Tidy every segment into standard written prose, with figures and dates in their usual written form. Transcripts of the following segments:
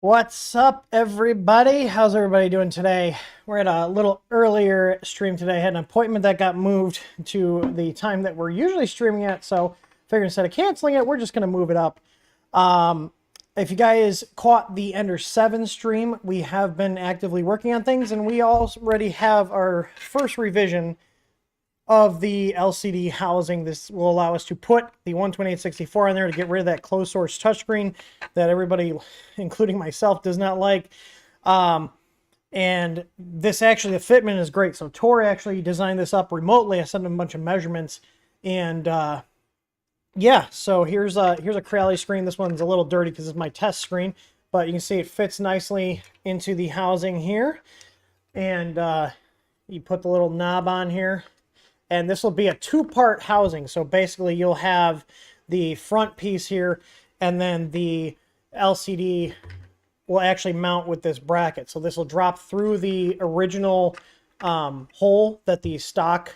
What's up, everybody? How's everybody doing today? We're at a little earlier stream today. I had an appointment that got moved to the time that we're usually streaming at, so figured instead of canceling it, we're just going to move it up. If you guys caught the Ender 7 stream, we have been actively working on things, and we already have our first revision of the LCD housing. This will allow us to put the 128/64 on there to get rid of that closed source touchscreen that everybody, including myself, does not like. And this actually, the fitment is great. So Tor actually designed this up remotely. I sent him a bunch of measurements, and yeah. So here's a Crowley screen. This one's a little dirty because it's my test screen, but you can see it fits nicely into the housing here. And you put the little knob on here. And this will be a two-part housing. So basically you'll have the front piece here, and then the LCD will actually mount with this bracket. So this will drop through the original hole that the stock,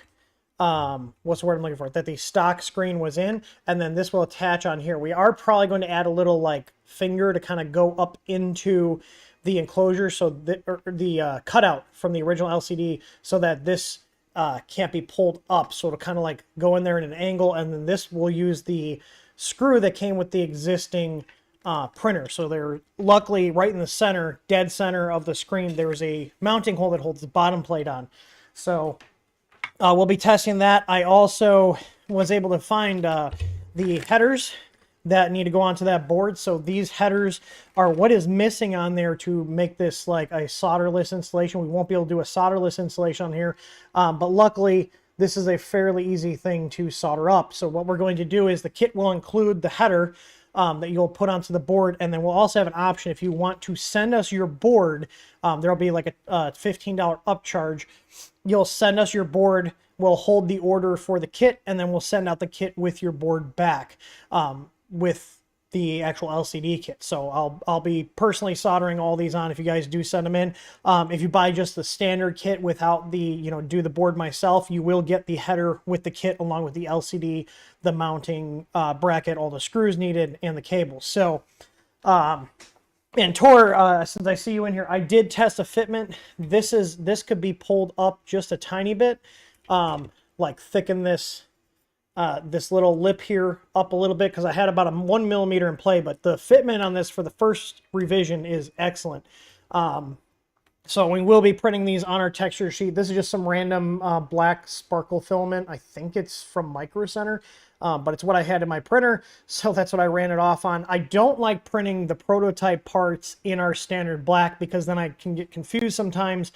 what's the word I'm looking for? That the stock screen was in, and then this will attach on here. We are probably going to add a little like finger to kind of go up into the enclosure, so the cutout from the original LCD, so that this can't be pulled up, so it'll kind of like go in there in an angle, and then this will use the screw that came with the existing printer. So they're luckily right in the center, dead center of the screen, there's a mounting hole that holds the bottom plate on. So we'll be testing that. I also was able to find the headers that need to go onto that board. So these headers are what is missing on there to make this like a solderless installation. We won't be able to do a solderless installation on here, but luckily this is a fairly easy thing to solder up. So what we're going to do is the kit will include the header that you'll put onto the board, and then we'll also have an option if you want to send us your board. There'll be like a $15 upcharge. You'll send us your board, we'll hold the order for the kit, and then we'll send out the kit with your board back. With the actual LCD kit. So I'll be personally soldering all these on if you guys do send them in. If you buy just the standard kit without the, do the board myself, you will get the header with the kit along with the LCD, the mounting bracket, all the screws needed, and the cables. So, and Tor, since I see you in here, I did test a fitment. This could be pulled up just a tiny bit, like thicken this little lip here up a little bit, because I had about a 1 millimeter in play, but the fitment on this for the first revision is excellent. So we will be printing these on our texture sheet. This is just some random black sparkle filament. I think it's from Micro Center, but it's what I had in my printer, so that's what I ran it off on. I don't like printing the prototype parts in our standard black, because then I can get confused sometimes,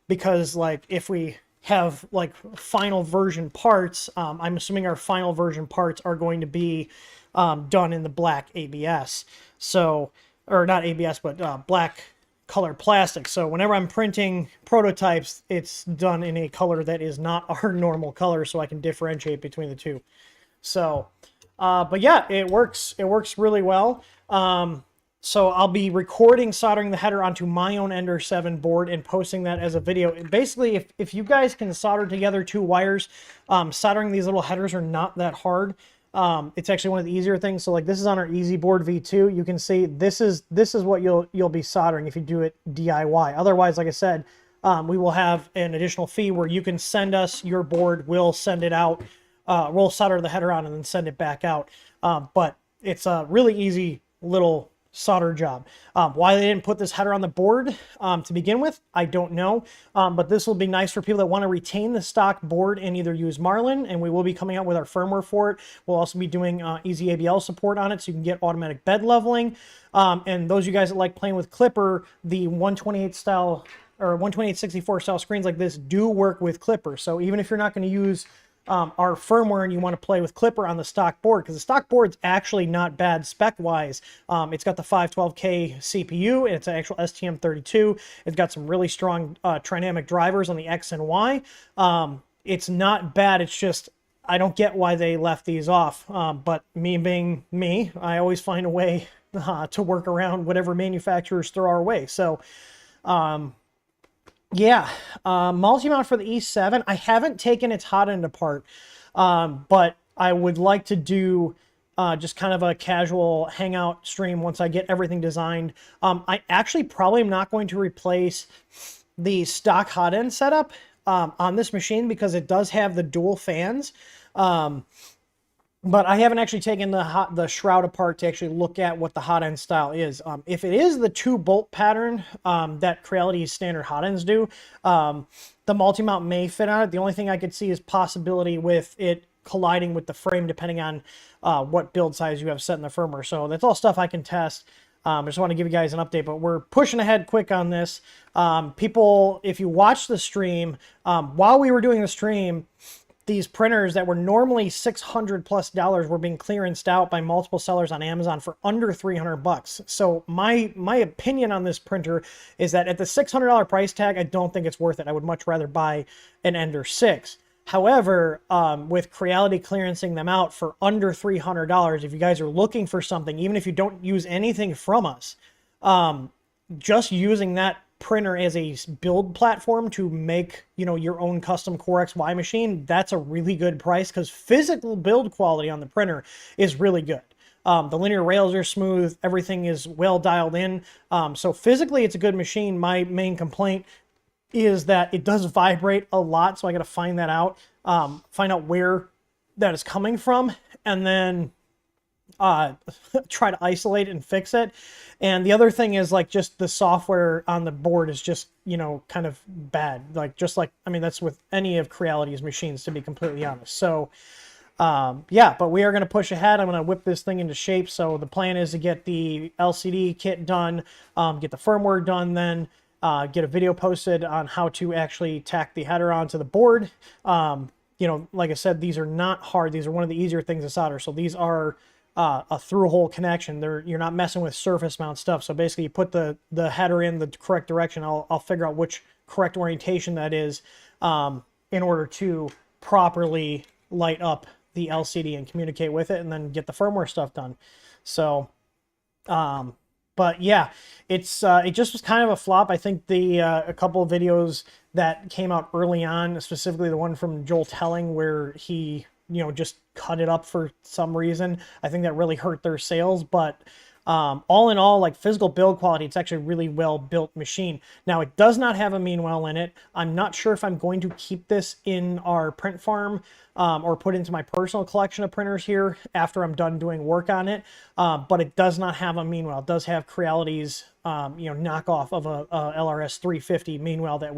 because like if we have like final version parts, I'm assuming our final version parts are going to be done in the black ABS. So, or not ABS, but black color plastic. So whenever I'm printing prototypes, it's done in a color that is not our normal color, so I can differentiate between the two. So, but yeah, it works really well. So I'll be recording soldering the header onto my own Ender 7 board and posting that as a video. Basically, if you guys can solder together two wires, soldering these little headers are not that hard. It's actually one of the easier things. So like this is on our Easy Board V2. You can see this is what you'll be soldering if you do it DIY. Otherwise, like I said, we will have an additional fee where you can send us your board. We'll send it out. We'll solder the header on and then send it back out. But it's a really easy little solder job. Why they didn't put this header on the board to begin with, I don't know, but this will be nice for people that want to retain the stock board and either use Marlin, and we will be coming out with our firmware for it. We'll also be doing easy ABL support on it, so you can get automatic bed leveling, and those of you guys that like playing with Clipper, the 128 style or 128/64 style screens like this do work with Clipper. So even if you're not going to use our firmware and you want to play with Clipper on the stock board, because the stock board's actually not bad spec-wise. It's got the 512K CPU, and it's an actual STM32. It's got some really strong trinamic drivers on the X and Y. It's not bad. It's just, I don't get why they left these off. But me being me, I always find a way to work around whatever manufacturers throw our way. So, yeah, multi-mount for the E7. I haven't taken its hot end apart, but I would like to do just kind of a casual hangout stream once I get everything designed. I actually probably am not going to replace the stock hot end setup on this machine because it does have the dual fans. But I haven't actually taken the shroud apart to actually look at what the hot end style is. If it is the 2-bolt pattern that Creality's standard hot ends do, the multi-mount may fit on it. The only thing I could see is possibility with it colliding with the frame depending on what build size you have set in the firmware. So that's all stuff I can test. I just want to give you guys an update, but we're pushing ahead quick on this. People, if you watch the stream, while we were doing the stream, these printers that were normally $600+ were being clearanced out by multiple sellers on Amazon for under $300. So my opinion on this printer is that at the $600 price tag, I don't think it's worth it. I would much rather buy an Ender 6. However, with Creality clearancing them out for under $300, if you guys are looking for something, even if you don't use anything from us, just using that printer as a build platform to make, you know, your own custom Core XY machine, that's a really good price because physical build quality on the printer is really good. The linear rails are smooth, everything is well dialed in. So physically it's a good machine. My main complaint is that it does vibrate a lot, so I got to find that out, find out where that is coming from, and then try to isolate and fix it. And the other thing is like just the software on the board is just, you know, kind of bad. Like just like, I mean, that's with any of Creality's machines, to be completely honest. So yeah, but we are going to push ahead. I'm going to whip this thing into shape. So the plan is to get the LCD kit done, get the firmware done, then get a video posted on how to actually tack the header onto the board. You know, like I said, these are not hard. These are one of the easier things to solder. So these are a through-hole connection. You're not messing with surface mount stuff. So basically, you put the header in the correct direction. I'll figure out which correct orientation that is in order to properly light up the LCD and communicate with it, and then get the firmware stuff done. So, but yeah, it just was kind of a flop. I think a couple of videos that came out early on, specifically the one from Joel Telling, where he, you know, just cut it up for some reason, I think that really hurt their sales. But all in all, like physical build quality, it's actually a really well built machine. Now, it does not have a Meanwell in it. I'm not sure if I'm going to keep this in our print farm or put into my personal collection of printers here after I'm done doing work on it. But it does not have a Meanwell. It does have Creality's you know, knockoff of a LRS 350 Meanwell that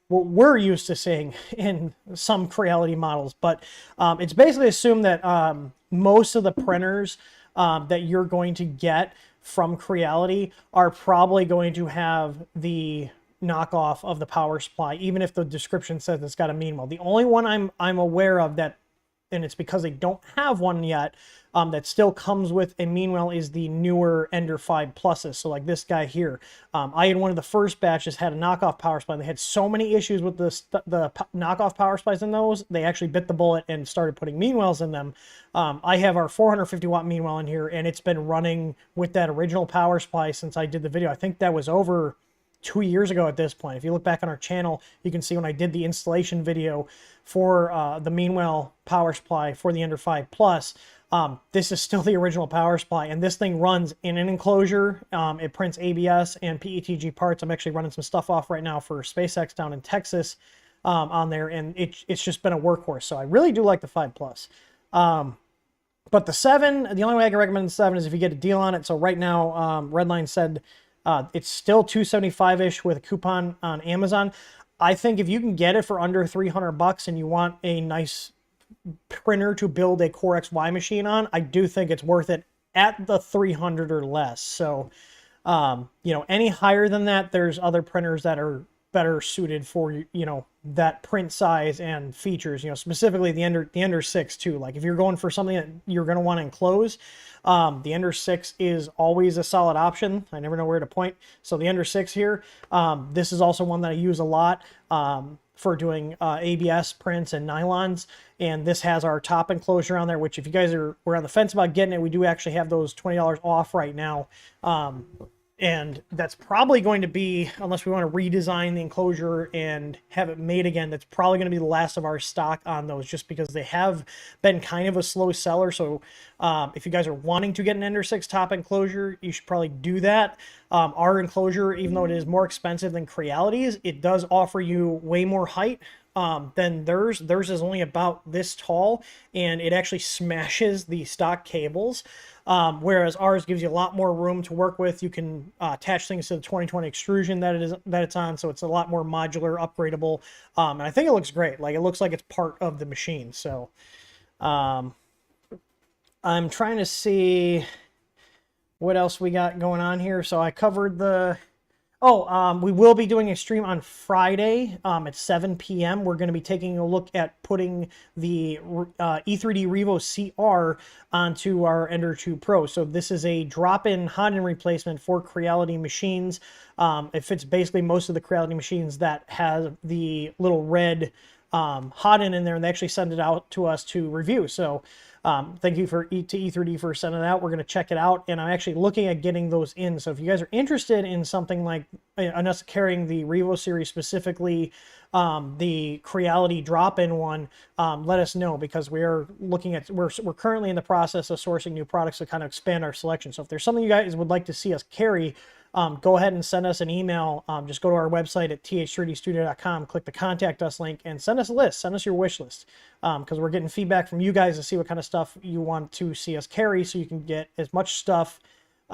we're used to seeing in some Creality models. But it's basically assumed that most of the printers that you're going to get from Creality are probably going to have the knockoff of the power supply, even if the description says it's got a Meanwell. The only one I'm aware of that, and it's because they don't have one yet, that still comes with a Meanwell, is the newer Ender 5 Pluses. So like this guy here, I had one of the first batches had a knockoff power supply. They had so many issues with the knockoff power supplies in those, they actually bit the bullet and started putting Meanwells in them. I have our 450 watt Meanwell in here, and it's been running with that original power supply since I did the video. I think that was over 2 years ago at this point. If you look back on our channel, you can see when I did the installation video for the Meanwell power supply for the Ender 5 Plus, this is still the original power supply, and this thing runs in an enclosure. It prints ABS and PETG parts. I'm actually running some stuff off right now for SpaceX down in Texas on there, and it's just been a workhorse. So I really do like the 5 Plus. But the 7, the only way I can recommend the 7 is if you get a deal on it. So right now, Redline said it's still $275-ish with a coupon on Amazon. I think if you can get it for under $300 and you want a nice printer to build a Core XY machine on, I do think it's worth it at the 300 or less. So, you know, any higher than that, there's other printers that are better suited for, you know, that print size and features, you know, specifically the Ender 6 too. Like if you're going for something that you're going to want to enclose, the Ender 6 is always a solid option. I never know where to point. So the Ender 6 here, this is also one that I use a lot for doing ABS prints and nylons. And this has our top enclosure on there, which if you guys were on the fence about getting it, we do actually have those $20 off right now. And that's probably going to be, unless we want to redesign the enclosure and have it made again, that's probably going to be the last of our stock on those, just because they have been kind of a slow seller. So if you guys are wanting to get an Ender 6 top enclosure, you should probably do that. Our enclosure, even though it is more expensive than Creality's, it does offer you way more height than theirs. Theirs is only about this tall, and it actually smashes the stock cables. Whereas ours gives you a lot more room to work with. You can attach things to the 2020 extrusion that it's on, so it's a lot more modular, upgradable, and I think it looks great. Like, it looks like it's part of the machine. So I'm trying to see what else we got going on here. So I covered the... we will be doing a stream on Friday at 7 p.m. We're going to be taking a look at putting the E3D Revo CR onto our Ender 2 Pro. So this is a drop-in hot-end replacement for Creality machines. It fits basically most of the Creality machines that have the little red hot-end in there, and they actually send it out to us to review. So thank you to E3D for sending it out. We're going to check it out, and I'm actually looking at getting those in. So if you guys are interested in something like us carrying the Revo series, specifically the Creality drop-in one, let us know, because we're currently in the process of sourcing new products to kind of expand our selection. So if there's something you guys would like to see us carry, go ahead and send us an email. Just go to our website at th3dstudio.com, click the contact us link, and send us a list. Send us your wish list, because we're getting feedback from you guys to see what kind of stuff you want to see us carry, so you can get as much stuff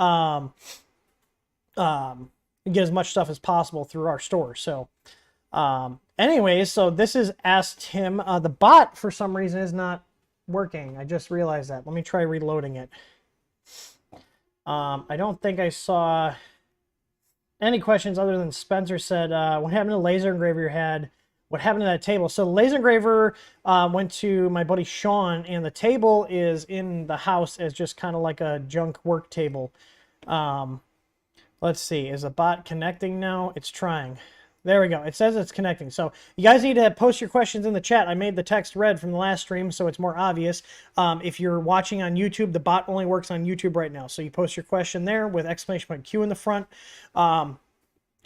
as possible through our store. So anyways, so this is Asked Him. The bot, for some reason, is not working. I just realized that. Let me try reloading it. I don't think I saw any questions other than Spencer said, what happened to the laser engraver you had? What happened to that table? So the laser engraver went to my buddy Sean, and the table is in the house as just kind of like a junk work table. Let's see. Is the bot connecting now? It's trying. There we go. It says it's connecting. So you guys need to post your questions in the chat. I made the text red from the last stream, so it's more obvious. If you're watching on YouTube, the bot only works on YouTube right now. So you post your question there with exclamation point Q in the front. And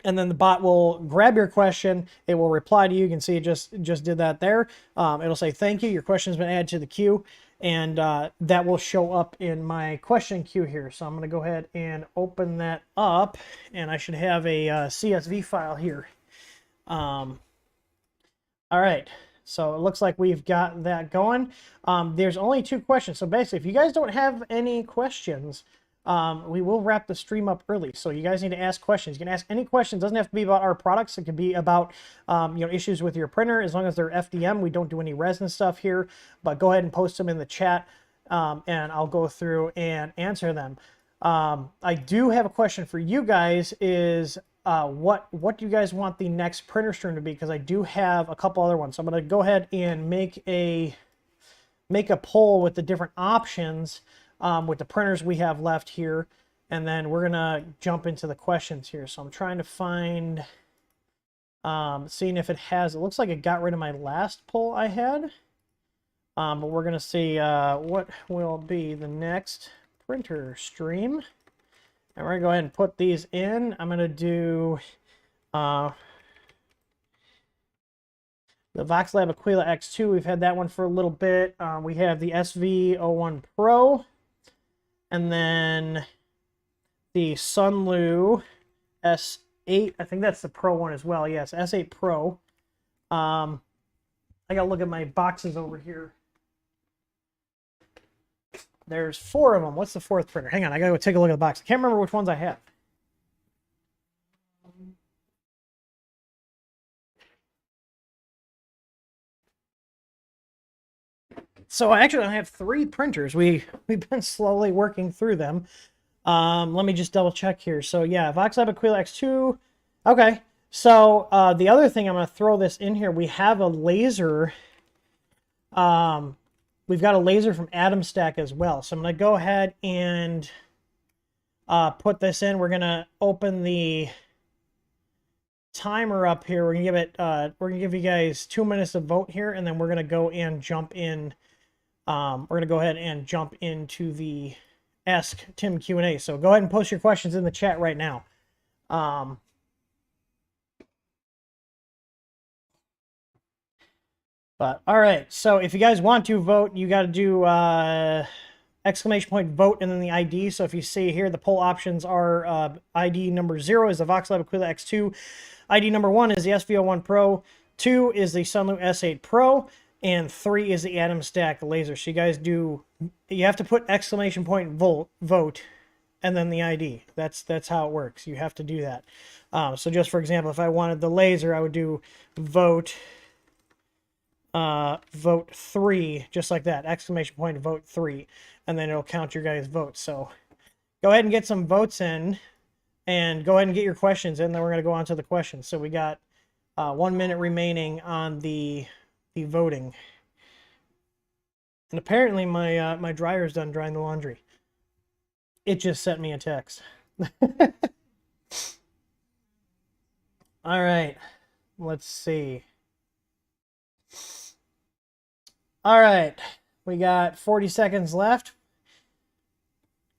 then the bot will grab your question. It will reply to you. You can see it just did that there. It'll say, thank you. Your question has been added to the queue. And that will show up in my question queue here. So I'm going to go ahead and open that up. And I should have a CSV file here. All right, so it looks like we've got that going. There's only 2 questions. So basically, if you guys don't have any questions, we will wrap the stream up early. So you guys need to ask questions. You can ask any questions. It doesn't have to be about our products. It could be about issues with your printer. As long as they're FDM, we don't do any resin stuff here. But go ahead and post them in the chat, and I'll go through and answer them. I do have a question for you guys. Is what do you guys want the next printer stream to be? Because I do have a couple other ones. So I'm going to go ahead and make a poll with the different options with the printers we have left here, and then we're going to jump into the questions here. So I'm trying to find, seeing if it looks like it got rid of my last poll I had, but we're going to see what will be the next printer stream. And we're going to go ahead and put these in. I'm going to do the VoxLab Aquila X2. We've had that one for a little bit. We have the SV01 Pro. And then the Sunlu S8. I think that's the Pro one as well. Yes, S8 Pro. I got to look at my boxes over here. There's 4 of them. What's the 4th printer? Hang on, I gotta go take a look at the box. I can't remember which ones I have. So I actually have 3 printers. We've been slowly working through them. Let me just double check here. So yeah, VoxLab Aquila X2. Okay. So the other thing, I'm gonna throw this in here. We have a laser. We've got a laser from Atom Stack as well. So I'm going to go ahead and put this in. We're going to open the timer up here. We're going to give it, we're going to give you guys 2 minutes to vote here, and then we're going to go and jump in. We're going to go ahead and jump into the Ask Tim Q&A. So go ahead and post your questions in the chat right now. Um, but all right, so if you guys want to vote, you got to do exclamation point vote and then the ID. So if you see here, the poll options are ID number 0 is the VoxLab Aquila X2, ID number 1 is the SVO1 Pro, 2 is the Sunlu S8 Pro, and 3 is the Atom Stack Laser. So you guys do, you have to put exclamation point vote and then the ID. That's how it works. You have to do that. So just for example, if I wanted the laser, I would do vote 3, just like that, exclamation point vote 3, and then it'll count your guys' votes. So go ahead and get some votes in, and go ahead and get your questions in, then we're going to go on to the questions. So we got 1 minute remaining on the voting. And apparently my my dryer's done drying the laundry. It just sent me a text. All right, let's see. All right, we got 40 seconds left.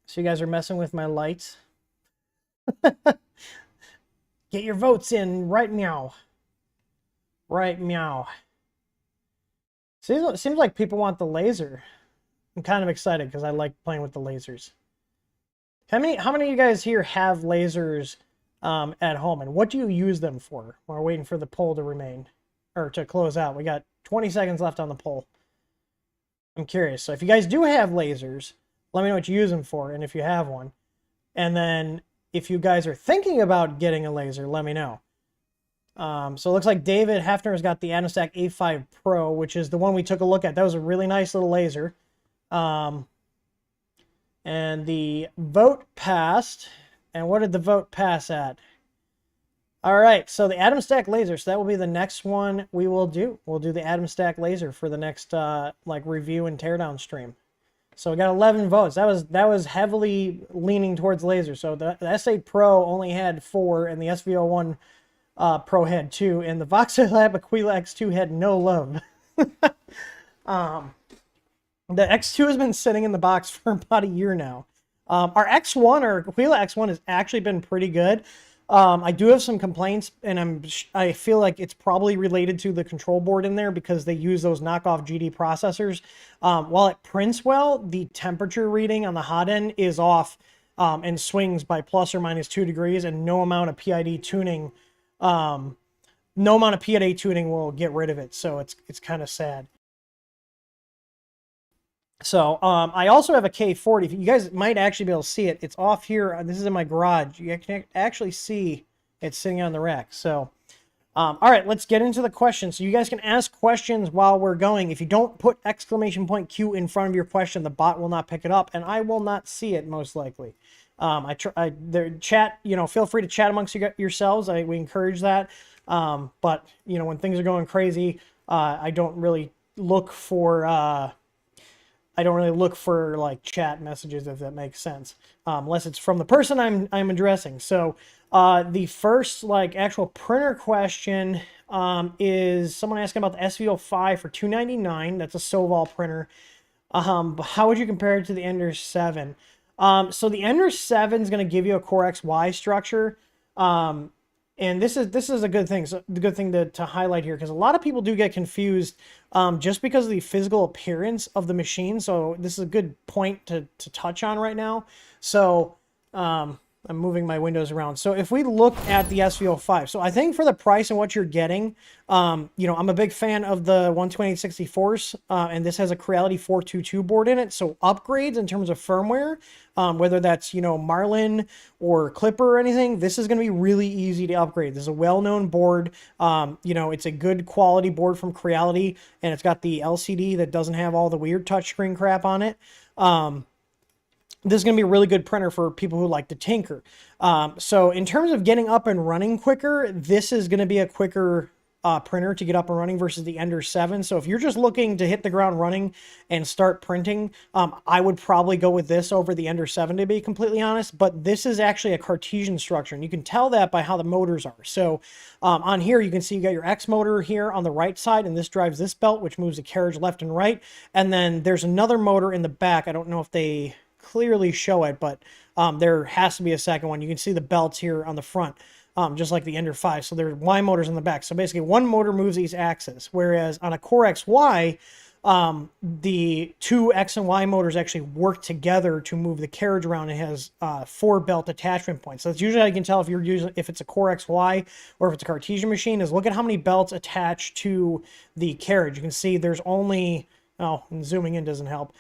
So you guys are messing with my lights. Get your votes in right meow. Right meow. Seems like people want the laser. I'm kind of excited because I like playing with the lasers. How many of you guys here have lasers at home, and what do you use them for? We're waiting for the poll to remain, or to close out. We got 20 seconds left on the poll. I'm curious. So if you guys do have lasers, let me know what you use them for, and if you have one. And then if you guys are thinking about getting a laser, let me know. So it looks like David Hefner has got the Atom Stack A5 Pro, which is the one we took a look at. That was a really nice little laser. And the vote passed. And what did the vote pass at? All right, so the Atom Stack laser. So that will be the next one we will do. We'll do the Atom Stack laser for the next like review and teardown stream. So we got 11 votes. That was heavily leaning towards laser. So the S8 Pro only had 4, and the SVO1 Pro had 2, and the VoxLab Aquila X2 had no love. The X2 has been sitting in the box for about a year now. Our X1, or Aquila X1, has actually been pretty good. I do have some complaints, and I feel like it's probably related to the control board in there because they use those knockoff GD processors. While it prints well, the temperature reading on the hot end is off and swings by plus or minus 2 degrees, and no amount of PID tuning, will get rid of it. So it's kind of sad. So I also have a K40. You guys might actually be able to see it. It's off here. This is in my garage. You can actually see it sitting on the rack. So, all right, let's get into the questions. So you guys can ask questions while we're going. If you don't put exclamation point Q in front of your question, the bot will not pick it up, and I will not see it most likely. The chat, feel free to chat amongst yourselves. We encourage that. But when things are going crazy, I don't really look for like chat messages, if that makes sense, unless it's from the person I'm addressing. So the first like actual printer question is someone asking about the SVO5 for $299. That's a Soval printer. How would you compare it to the Ender 7? So the Ender 7 is going to give you a Core XY structure. And this is a good thing. So the good thing to highlight here, because a lot of people do get confused just because of the physical appearance of the machine. So this is a good point to touch on right now. So I'm moving my windows around. So if we look at the SVO5, so I think for the price and what you're getting, I'm a big fan of the 12864s, and this has a Creality 422 board in it. So upgrades in terms of firmware, whether that's, Marlin or Clipper or anything, this is going to be really easy to upgrade. This is a well-known board. It's a good quality board from Creality, and it's got the LCD that doesn't have all the weird touchscreen crap on it. This is going to be a really good printer for people who like to tinker. So in terms of getting up and running quicker, this is going to be a quicker printer to get up and running versus the Ender 7. So if you're just looking to hit the ground running and start printing, I would probably go with this over the Ender 7, to be completely honest. But this is actually a Cartesian structure, and you can tell that by how the motors are. So on here, you can see you got your X motor here on the right side, and this drives this belt, which moves the carriage left and right. And then there's another motor in the back. I don't know if they clearly show it, but there has to be a second one. You can see the belts here on the front, just like the Ender 5. So there's Y motors in the back. So basically one motor moves each axis, whereas on a Core XY, the two X and Y motors actually work together to move the carriage around. It has 4 belt attachment points. So that's usually how you can tell if it's a Core XY or if it's a Cartesian machine, is look at how many belts attach to the carriage. You can see there's only, oh, and zooming in doesn't help.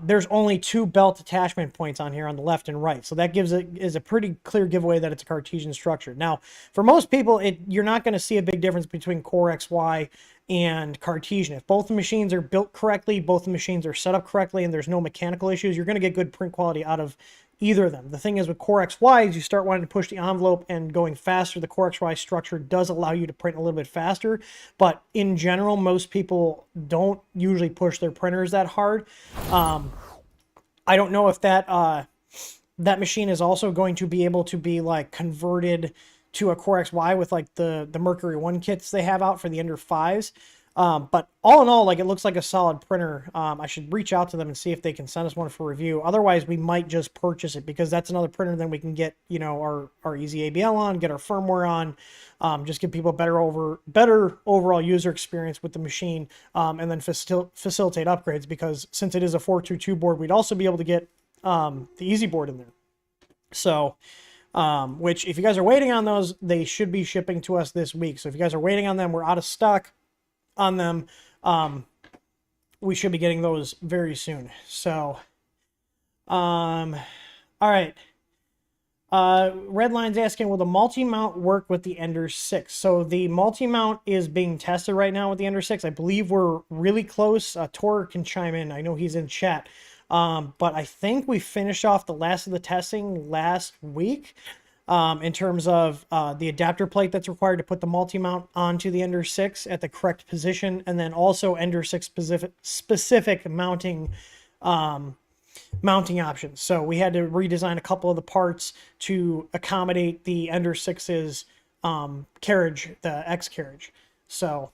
There's only 2 belt attachment points on here on the left and right. So that is a pretty clear giveaway that it's a Cartesian structure. Now, for most people, you're not going to see a big difference between Core XY and Cartesian. If both the machines are built correctly, both the machines are set up correctly, and there's no mechanical issues, you're going to get good print quality out of either of them. The thing is with Core XY is you start wanting to push the envelope and going faster. The Core XY structure does allow you to print a little bit faster, but in general, most people don't usually push their printers that hard. I don't know if that machine is also going to be able to be like converted to a Core XY with like the Mercury 1 kits they have out for the Ender 5s. But all in all, like, it looks like a solid printer. I should reach out to them and see if they can send us one for review. Otherwise, we might just purchase it, because that's another printer then we can get, you know, our easy ABL on, get our firmware on, just give people better overall user experience with the machine, and then facilitate upgrades, because since it is a 422 board, we'd also be able to get the easy board in there. So, which, if you guys are waiting on those, they should be shipping to us this week. So if you guys are waiting on them, we're out of stock on them. We should be getting those very soon. So, all right. Redline's asking, will the multi-mount work with the Ender 6? So the multi-mount is being tested right now with the Ender 6. I believe we're really close. Tor can chime in. I know he's in chat. But I think we finished off the last of the testing last week, in terms of the adapter plate that's required to put the multi-mount onto the Ender 6 at the correct position, and then also Ender 6 specific mounting options. So we had to redesign a couple of the parts to accommodate the Ender 6's carriage, the X carriage. So,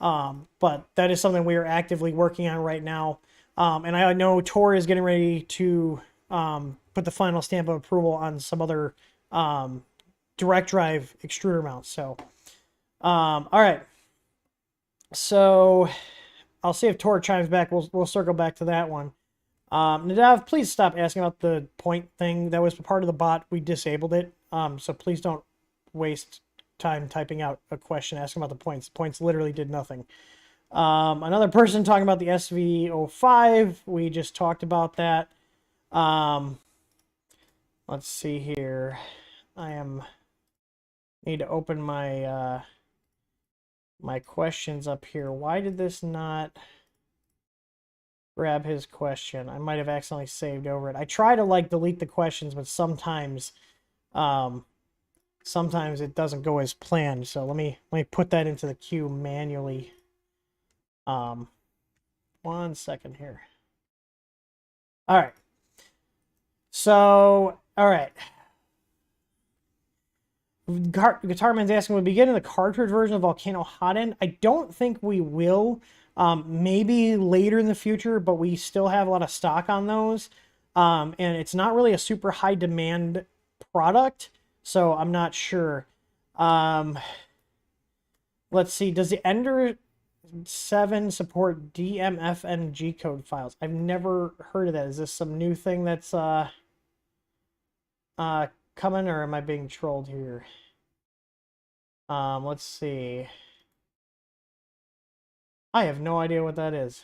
but that is something we are actively working on right now. And I know Tor is getting ready to put the final stamp of approval on some other direct drive extruder mounts. So, all right. So I'll see if Tor chimes back. We'll circle back to that one. Nadav, please stop asking about the point thing. That was part of the bot. We disabled it. So please don't waste time typing out a question asking about the points. The points literally did nothing. Another person talking about the SV05. We just talked about that. Let's see here. Need to open my my questions up here. Why did this not grab his question? I might have accidentally saved over it. I try to like delete the questions, but sometimes it doesn't go as planned. So let me put that into the queue manually. 1 second here. All right. So, all right. Guitarman's asking, will we be getting the cartridge version of Volcano Hot End? I don't think we will. Maybe later in the future, but we still have a lot of stock on those. And it's not really a super high demand product, so I'm not sure. Let's see. Does the Ender 7 support DMFN G-code files? I've never heard of that. Is this some new thing that's coming, or am I being trolled here? Let's see. I have no idea what that is.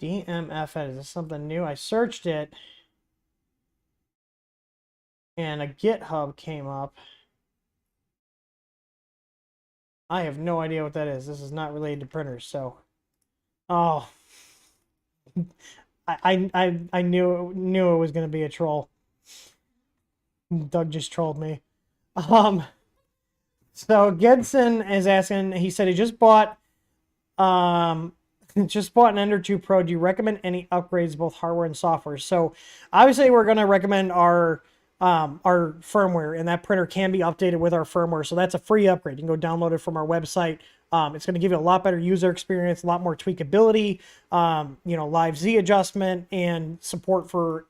DMFN, is this something new? I searched it, and a GitHub came up. I have no idea what that is. This is not related to printers, so. Oh. I knew it was going to be a troll. Doug just trolled me. So Gedson is asking, he said he just bought an Ender 2 Pro. Do you recommend any upgrades, both hardware and software? So obviously we're going to recommend our our firmware, and that printer can be updated with our firmware. So that's a free upgrade. You can go download it from our website. It's going to give you a lot better user experience, a lot more tweakability, live Z adjustment, and support for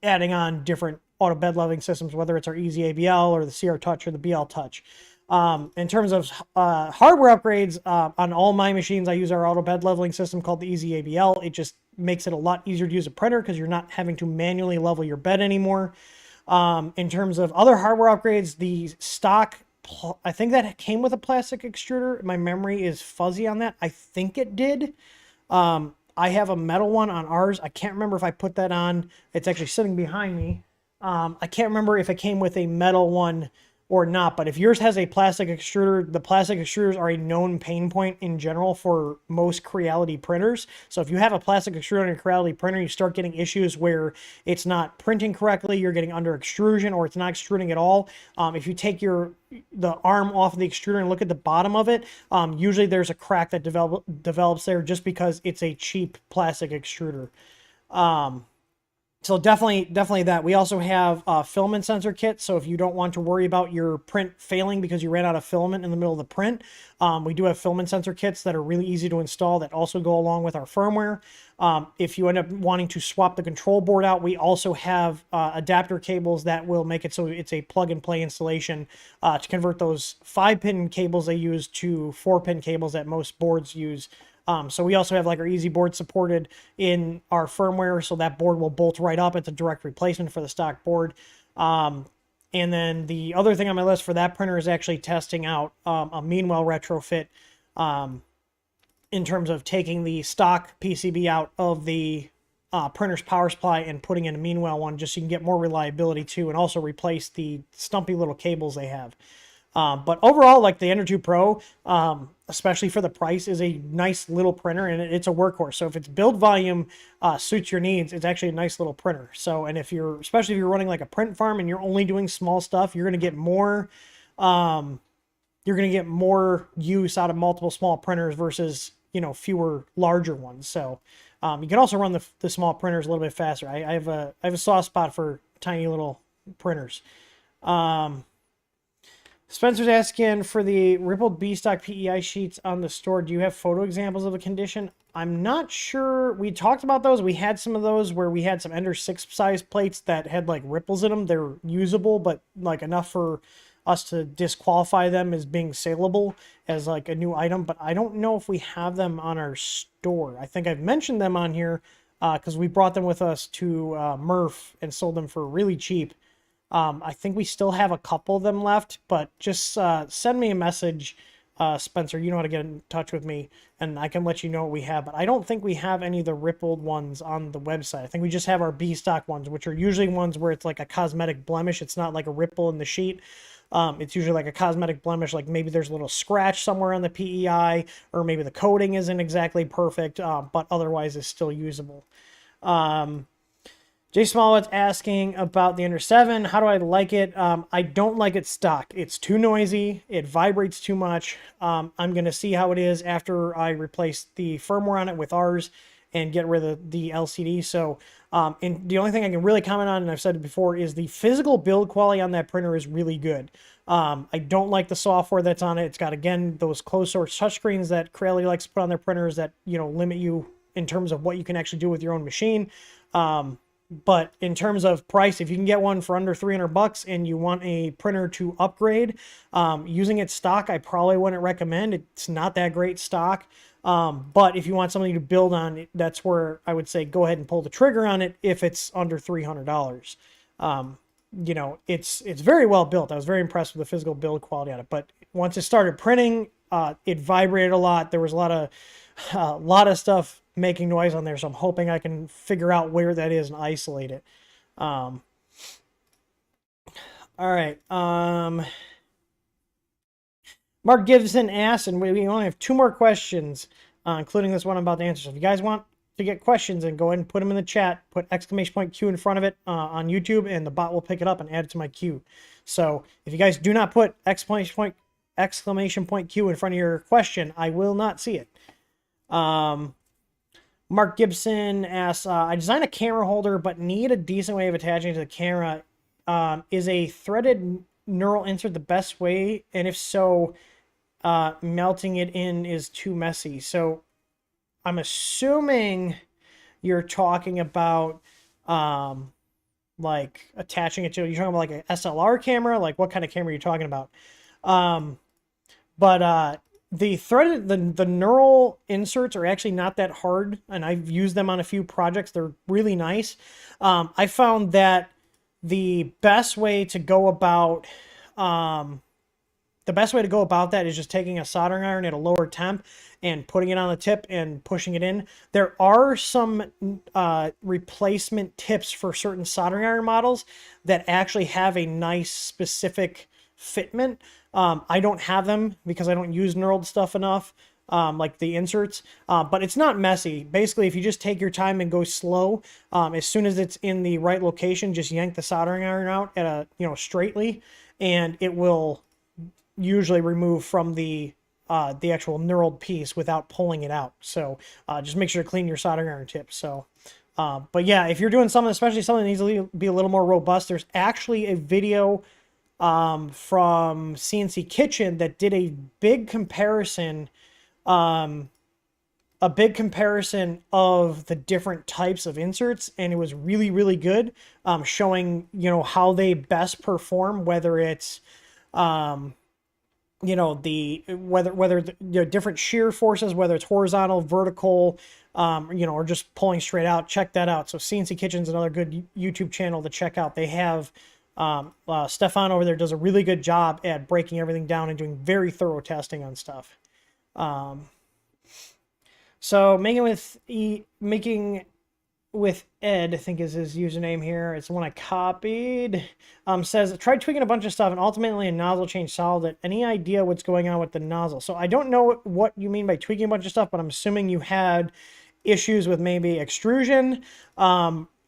adding on different auto bed leveling systems, whether it's our Easy ABL or the CR Touch or the BL Touch. In terms of hardware upgrades, on all my machines, I use our auto bed leveling system called the Easy ABL. It just makes it a lot easier to use a printer because you're not having to manually level your bed anymore. In terms of other hardware upgrades, the stock, I think that came with a plastic extruder. My memory is fuzzy on that. I think it did. I have a metal one on ours. I can't remember if I put that on. It's actually sitting behind me. I can't remember if it came with a metal one or not, but if yours has a plastic extruder, the plastic extruders are a known pain point in general for most Creality printers. So if you have a plastic extruder on your Creality printer, you start getting issues where it's not printing correctly, you're getting under extrusion, or it's not extruding at all. If you take the arm off of the extruder and look at the bottom of it, usually there's a crack that develops there just because it's a cheap plastic extruder. So definitely that. We also have a filament sensor kit. So if you don't want to worry about your print failing because you ran out of filament in the middle of the print, we do have filament sensor kits that are really easy to install that also go along with our firmware. If you end up wanting to swap the control board out, we also have adapter cables that will make it so it's a plug-and-play installation to convert those 5-pin cables they use to 4-pin cables that most boards use. So we also have like our Easy board supported in our firmware, so that board will bolt right up. It's a direct replacement for the stock board. And then the other thing on my list for that printer is actually testing out a Meanwell retrofit in terms of taking the stock PCB out of the printer's power supply and putting in a Meanwell one just so you can get more reliability too, and also replace the stumpy little cables they have. But overall, like the Ender 2 Pro, especially for the price, is a nice little printer, and it's a workhorse. So if its build volume suits your needs, it's actually a nice little printer. So, and especially if you're running like a print farm and you're only doing small stuff, you're going to get more use out of multiple small printers versus, fewer larger ones. So you can also run the small printers a little bit faster. I have a soft spot for tiny little printers. Spencer's asking, for the rippled B-stock PEI sheets on the store, do you have photo examples of the condition? I'm not sure. We talked about those. We had some of those where we had some Ender 6 size plates that had like ripples in them. They're usable, but like enough for us to disqualify them as being saleable as like a new item. But I don't know if we have them on our store. I think I've mentioned them on here because we brought them with us to Murph and sold them for really cheap. I think we still have a couple of them left, but just send me a message, Spencer. You know how to get in touch with me, and I can let you know what we have. But I don't think we have any of the rippled ones on the website. I think we just have our B-stock ones, which are usually ones where it's like a cosmetic blemish. It's not like a ripple in the sheet. It's usually like a cosmetic blemish, like maybe there's a little scratch somewhere on the PEI, or maybe the coating isn't exactly perfect, but otherwise it's still usable. Jay Smallwood's asking about the Ender 7. How do I like it? I don't like it stock. It's too noisy. It vibrates too much. I'm going to see how it is after I replace the firmware on it with ours and get rid of the LCD. So, and the only thing I can really comment on, and I've said it before, is the physical build quality on that printer is really good. I don't like the software that's on it. It's got, again, those closed source touchscreens that Creality likes to put on their printers that, limit you in terms of what you can actually do with your own machine. But in terms of price, if you can get one for under $300 and you want a printer to upgrade, using it stock, I probably wouldn't recommend. It's not that great stock. But if you want something to build on, that's where I would say go ahead and pull the trigger on it if it's under $300. It's very well built. I was very impressed with the physical build quality on it. But once it started printing, it vibrated a lot. There was a lot of stuff making noise on there, so I'm hoping I can figure out where that is and isolate it. All right. Mark Gibson asks, and we only have 2 more questions, including this one I'm about to answer. So if you guys want to get questions, and go ahead and put them in the chat, put !Q in front of it on YouTube, and the bot will pick it up and add it to my queue. So if you guys do not put !Q in front of your question, I will not see it. Mark Gibson asks, I designed a camera holder, but need a decent way of attaching it to the camera Is a threaded neural insert the best way? And if so, melting it in is too messy. So I'm assuming you're talking about like attaching it to, you're talking about like an SLR camera, like what kind of camera are you talking about? But the threaded, the neural inserts are actually not that hard, and I've used them on a few projects. They're really nice. I found that the best way to go about that is just taking a soldering iron at a lower temp and putting it on the tip and pushing it in. There are some replacement tips for certain soldering iron models that actually have a nice specific fitment. I don't have them because I don't use knurled stuff enough, like the inserts, but it's not messy. Basically, if you just take your time and go slow, as soon as it's in the right location, just yank the soldering iron out at a, straightly, and it will usually remove from the actual knurled piece without pulling it out. So just make sure to clean your soldering iron tips. So, but yeah, if you're doing something, especially something that needs to be a little more robust, there's actually a video from CNC Kitchen that did a big comparison of the different types of inserts, and it was really, really good, showing, how they best perform, whether it's different shear forces, whether it's horizontal, vertical, or just pulling straight out. Check that out. So CNC Kitchen's another good YouTube channel to check out. They have Stefan over there does a really good job at breaking everything down and doing very thorough testing on stuff. So making with Ed, I think is his username here. It's the one I copied. Says, tried tweaking a bunch of stuff and ultimately a nozzle change solved it. Any idea what's going on with the nozzle? So I don't know what you mean by tweaking a bunch of stuff, but I'm assuming you had issues with maybe extrusion.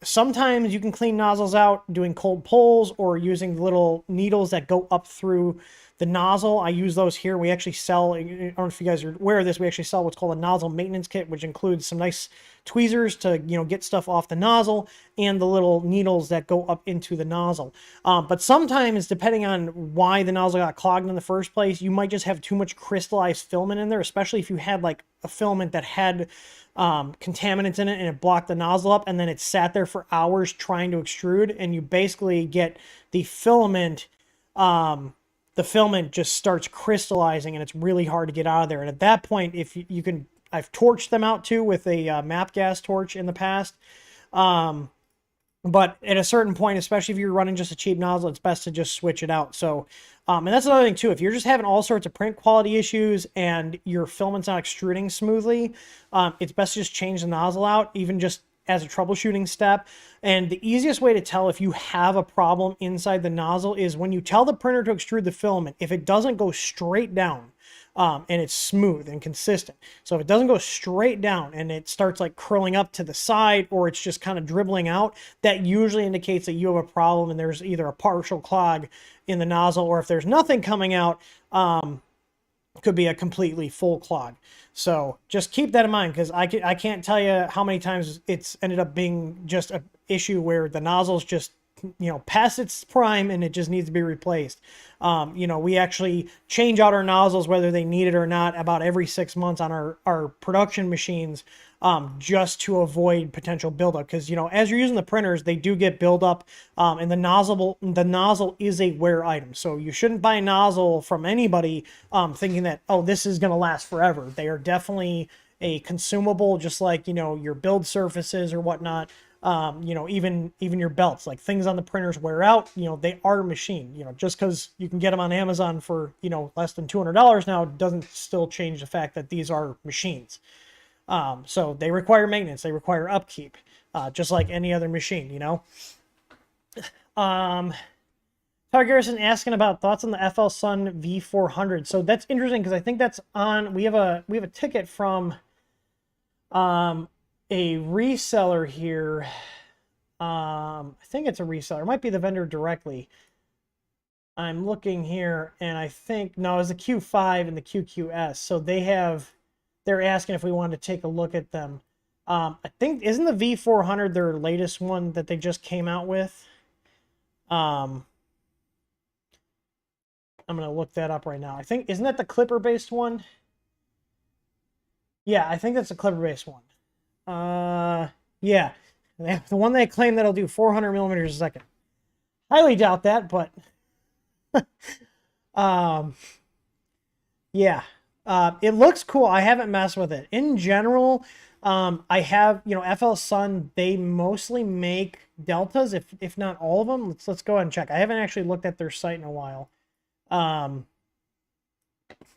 Sometimes you can clean nozzles out doing cold pulls or using little needles that go up through the nozzle. I use those here. We actually sell, I don't know if you guys are aware of this, we actually sell what's called a nozzle maintenance kit, which includes some nice tweezers to, get stuff off the nozzle and the little needles that go up into the nozzle. But sometimes, depending on why the nozzle got clogged in the first place, you might just have too much crystallized filament in there, especially if you had like a filament that had contaminants in it and it blocked the nozzle up, and then it sat there for hours trying to extrude, and you basically get the filament just starts crystallizing, and it's really hard to get out of there. And at that point, if you can, I've torched them out too with a MAP gas torch in the past. But at a certain point, especially if you're running just a cheap nozzle, it's best to just switch it out. So, and that's another thing too. If you're just having all sorts of print quality issues and your filament's not extruding smoothly, it's best to just change the nozzle out, even just as a troubleshooting step. And the easiest way to tell if you have a problem inside the nozzle is when you tell the printer to extrude the filament, if it doesn't go straight down, and it's smooth and consistent. So if it doesn't go straight down and it starts like curling up to the side, or it's just kind of dribbling out, that usually indicates that you have a problem and there's either a partial clog in the nozzle, or if there's nothing coming out, could be a completely full clog. So just keep that in mind, because I can't tell you how many times it's ended up being just an issue where the nozzle's just past its prime and it just needs to be replaced. We actually change out our nozzles, whether they need it or not, about every 6 months on our production machines, just to avoid potential buildup. Because, as you're using the printers, they do get buildup, and the nozzle is a wear item. So you shouldn't buy a nozzle from anybody thinking that, oh, this is going to last forever. They are definitely a consumable, just like, your build surfaces or whatnot. Even your belts, like things on the printers wear out, they are machined. Just because you can get them on Amazon for, less than $200 now, doesn't still change the fact that these are machines. So they require maintenance, they require upkeep, just like any other machine, Tyler Garrison asking about thoughts on the FL Sun V400. So that's interesting, because I think that's on, we have a ticket from, a reseller here. I think it's a reseller. It might be the vendor directly. I'm looking here, and I think, no, it's the Q5 and the QQS. So they're asking if we wanted to take a look at them. I think, isn't the V400 their latest one that they just came out with? I'm going to look that up right now. I think, isn't that the Clipper-based one? Yeah, I think that's a Clipper-based one. Yeah. The one they claim that'll do 400 millimeters a second. Highly doubt that, but um, yeah. It looks cool. I haven't messed with it. In general, I have, FL Sun, they mostly make deltas, if not all of them. Let's go ahead and check. I haven't actually looked at their site in a while.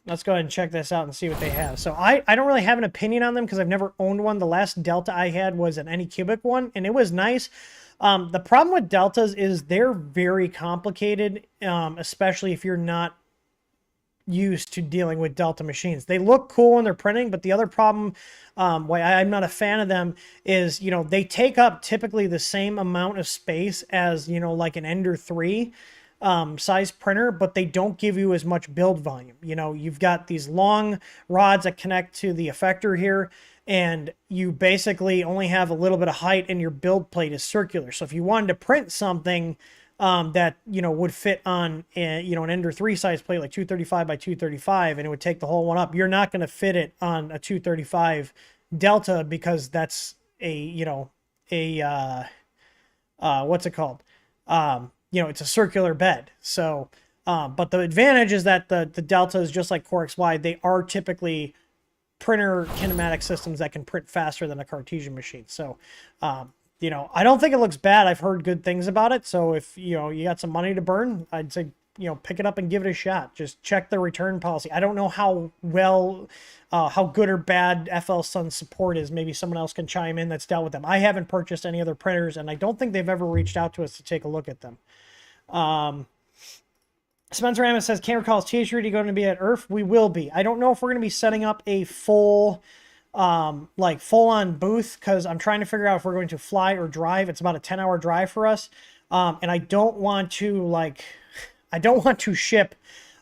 Let's go ahead and check this out and see what they have. So I don't really have an opinion on them because I've never owned one. The last Delta I had was an Anycubic one, and it was nice. The problem with Deltas is they're very complicated, especially if you're not used to dealing with Delta machines. They look cool when they're printing, but the other problem, why I'm not a fan of them, is, they take up typically the same amount of space as, like an Ender 3 size printer, but they don't give you as much build volume. You've got these long rods that connect to the effector here, and you basically only have a little bit of height, and your build plate is circular. So if you wanted to print something that would fit on an Ender 3 size plate, like 235 by 235, and it would take the whole one up, you're not going to fit it on a 235 Delta because that's what's it called? It's a circular bed. So, but the advantage is that the Delta is just like Core XY. They are typically printer kinematic systems that can print faster than a Cartesian machine. So, I don't think it looks bad. I've heard good things about it. So if, you got some money to burn, I'd say, pick it up and give it a shot. Just check the return policy. I don't know how well, how good or bad FL Sun support is. Maybe someone else can chime in that's dealt with them. I haven't purchased any other printers, and I don't think they've ever reached out to us to take a look at them. Spencer Amos says, can't recall, is TH3D going to be at Earth? We will be. I don't know if we're going to be setting up a full on booth, because I'm trying to figure out if we're going to fly or drive. It's about a 10-hour drive for us. And I don't want to ship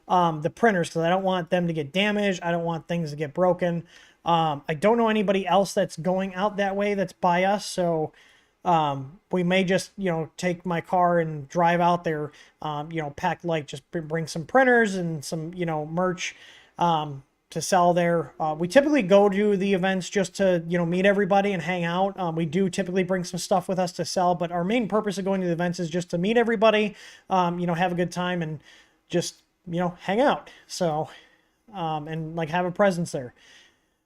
the printers because I don't want them to get damaged. I don't want things to get broken. I don't know anybody else that's going out that way that's by us. So we may just, take my car and drive out there, pack light, just bring some printers and some, merch to sell there. We typically go to the events just to, meet everybody and hang out. We do typically bring some stuff with us to sell, but our main purpose of going to the events is just to meet everybody, have a good time and just, hang out. So, and have a presence there.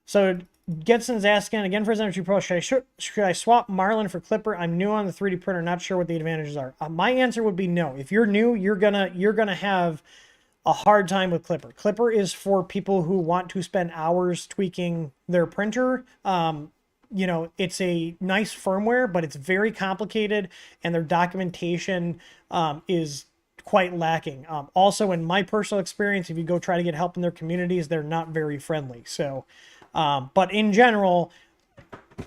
So Getson's asking again for his Energy Pro, should I swap Marlin for Clipper? I'm new on the 3D printer, not sure what the advantages are. My answer would be no. If you're new, you're gonna have a hard time with Clipper. Clipper is for people who want to spend hours tweaking their printer. It's a nice firmware, but it's very complicated, and their documentation is quite lacking. Also, in my personal experience, if you go try to get help in their communities, they're not very friendly. So, but in general,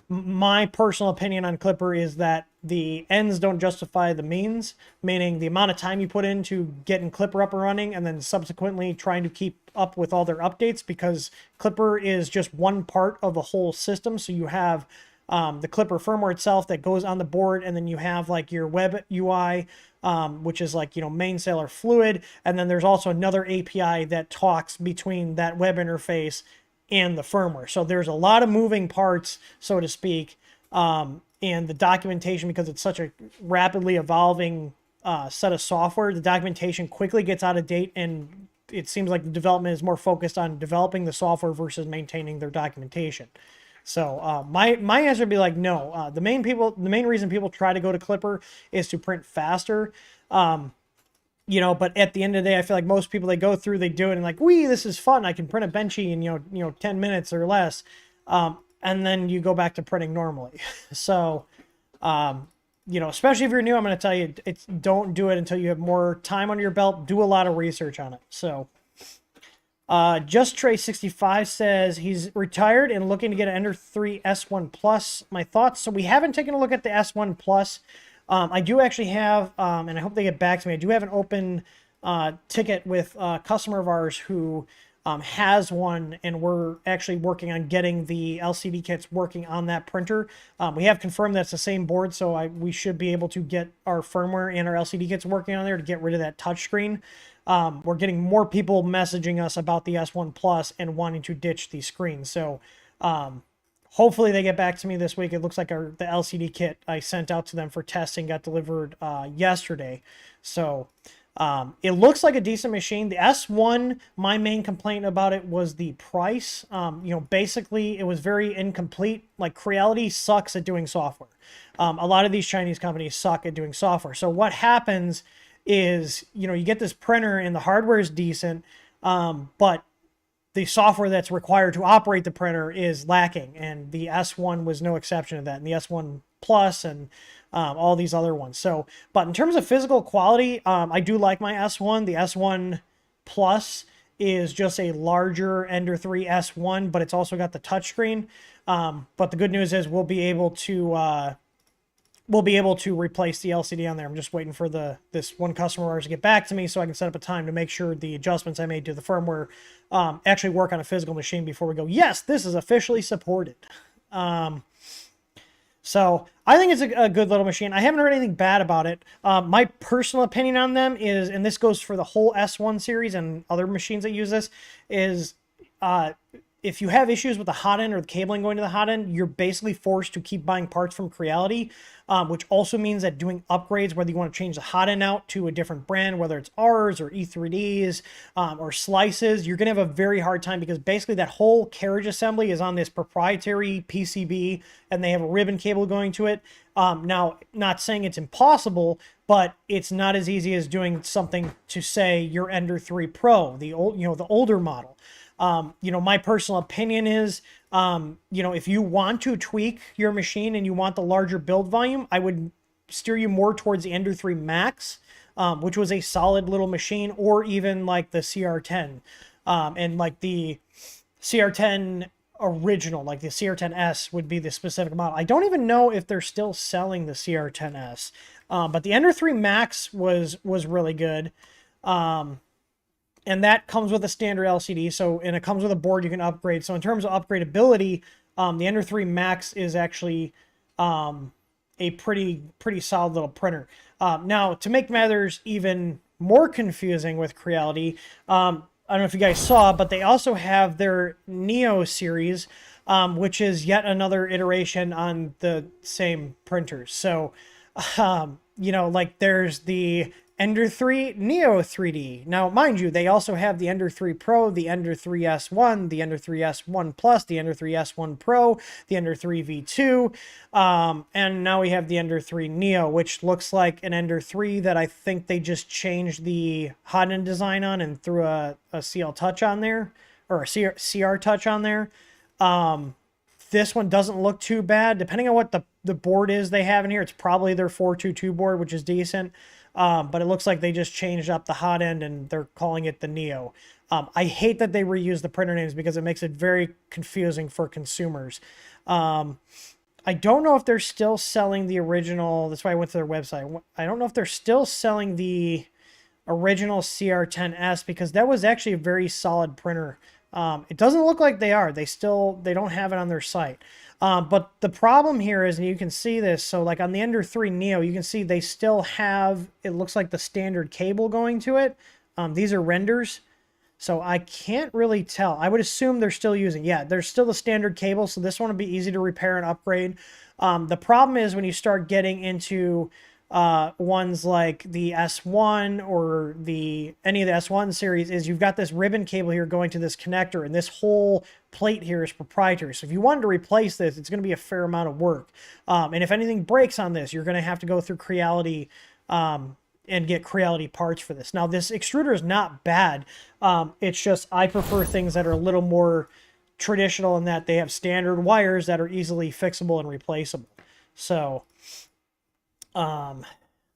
my personal opinion on Clipper is that the ends don't justify the means, meaning the amount of time you put into getting Clipper up and running and then subsequently trying to keep up with all their updates, because Clipper is just one part of a whole system. So you have the Clipper firmware itself that goes on the board, and then you have your web UI, which is Mainsail or Fluid, and then there's also another API that talks between that web interface and the firmware. So there's a lot of moving parts, so to speak, and the documentation, because it's such a rapidly evolving set of software, the documentation quickly gets out of date, and it seems like the development is more focused on developing the software versus maintaining their documentation. So my answer would be no. The main reason people try to go to Clipper is to print faster. But at the end of the day, I feel like most people, they go through, they do it, and wee, this is fun. I can print a Benchy in 10 minutes or less. And then you go back to printing normally. So, especially if you're new, I'm going to tell you, don't do it until you have more time under your belt. Do a lot of research on it. So, Just Trey 65 says he's retired and looking to get an Ender 3 S1 Plus. My thoughts. So we haven't taken a look at the S1 Plus. I do actually have, and I hope they get back to me, I do have an open ticket with a customer of ours who has one, and we're actually working on getting the LCD kits working on that printer. We have confirmed that's the same board, so we should be able to get our firmware and our LCD kits working on there to get rid of that touchscreen. We're getting more people messaging us about the S1 Plus and wanting to ditch the screen. So hopefully they get back to me this week. It looks like the LCD kit I sent out to them for testing got delivered yesterday. So it looks like a decent machine. The S1, my main complaint about it was the price. Basically it was very incomplete. Like, Creality sucks at doing software. A lot of these Chinese companies suck at doing software. So what happens is, you get this printer and the hardware is decent, but the software that's required to operate the printer is lacking, and the S1 was no exception to that, and the S1 Plus and all these other ones. So, but in terms of physical quality, I do like my S1. The S1 Plus is just a larger Ender 3 S1, but it's also got the touchscreen. But the good news is we'll be able to replace the LCD on there. I'm just waiting for this one customer of ours to get back to me so I can set up a time to make sure the adjustments I made to the firmware actually work on a physical machine before we go, yes, this is officially supported. So I think it's a good little machine. I haven't heard anything bad about it. My personal opinion on them is, and this goes for the whole S1 series and other machines that use this, is if you have issues with the hot end or the cabling going to the hot end, you're basically forced to keep buying parts from Creality, which also means that doing upgrades, whether you want to change the hot end out to a different brand, whether it's ours or E3Ds or slices, you're going to have a very hard time, because basically that whole carriage assembly is on this proprietary PCB and they have a ribbon cable going to it. Now, not saying it's impossible, but it's not as easy as doing something to, say, your Ender 3 Pro, the older model. My personal opinion is, if you want to tweak your machine and you want the larger build volume, I would steer you more towards the Ender 3 Max, which was a solid little machine, or even like the CR10, and like the CR10 original, like the CR10S would be the specific model. I don't even know if they're still selling the CR10S, but the Ender 3 Max was really good. And that comes with a standard LCD, and it comes with a board you can upgrade. So in terms of upgradability, the Ender 3 Max is actually a pretty solid little printer. Now, to make matters even more confusing with Creality, I don't know if you guys saw, but they also have their Neo series, which is yet another iteration on the same printers. So, like there's the Ender 3 Neo 3D. Now, mind you, they also have the Ender 3 Pro, the Ender 3 S1, the Ender 3 S1 Plus, the Ender 3 S1 Pro, the Ender 3 V2, and now we have the Ender 3 Neo, which looks like an Ender 3 that I think they just changed the hot end design on and threw a CL Touch on there, or a CR Touch on there. This one doesn't look too bad. Depending on what the board is they have in here, it's probably their 422 board, which is decent. But it looks like they just changed up the hot end and they're calling it the Neo. I hate that they reuse the printer names because it makes it very confusing for consumers. I don't know if they're still selling the original. That's why I went to their website. I don't know if they're still selling the original CR10S, because that was actually a very solid printer. It doesn't look like they are. They don't have it on their site. But the problem here is, and you can see this, so like on the Ender 3 Neo, you can see they still have, it looks like the standard cable going to it. These are renders, so I can't really tell. I would assume they're still using, yeah, there's still the standard cable, so this one will be easy to repair and upgrade. The problem is when you start getting into ones like the S1 or any of the S1 series, is you've got this ribbon cable here going to this connector, and this whole plate here is proprietary. So if you wanted to replace this, it's going to be a fair amount of work. And if anything breaks on this, you're going to have to go through Creality and get Creality parts for this. Now, this extruder is not bad. It's just I prefer things that are a little more traditional in that they have standard wires that are easily fixable and replaceable. So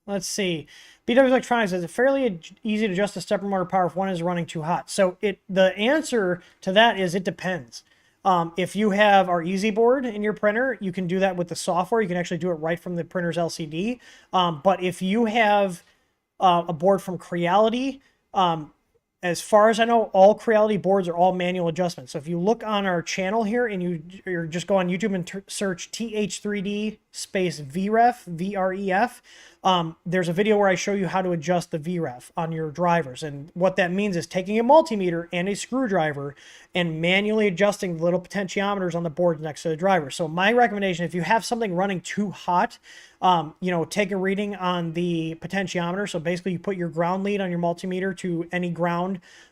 let's see. BW Electronics says it's fairly easy to adjust the stepper motor power if one is running too hot. So the answer to that is it depends. If you have our Easy board in your printer, you can do that with the software. You can actually do it right from the printer's LCD. But if you have a board from Creality, As far as I know, all Creality boards are all manual adjustments. So if you look on our channel here and you just go on YouTube and search TH3D space VREF, VREF, there's a video where I show you how to adjust the VREF on your drivers. And what that means is taking a multimeter and a screwdriver and manually adjusting the little potentiometers on the board next to the driver. So my recommendation, if you have something running too hot, take a reading on the potentiometer. So basically you put your ground lead on your multimeter to any ground,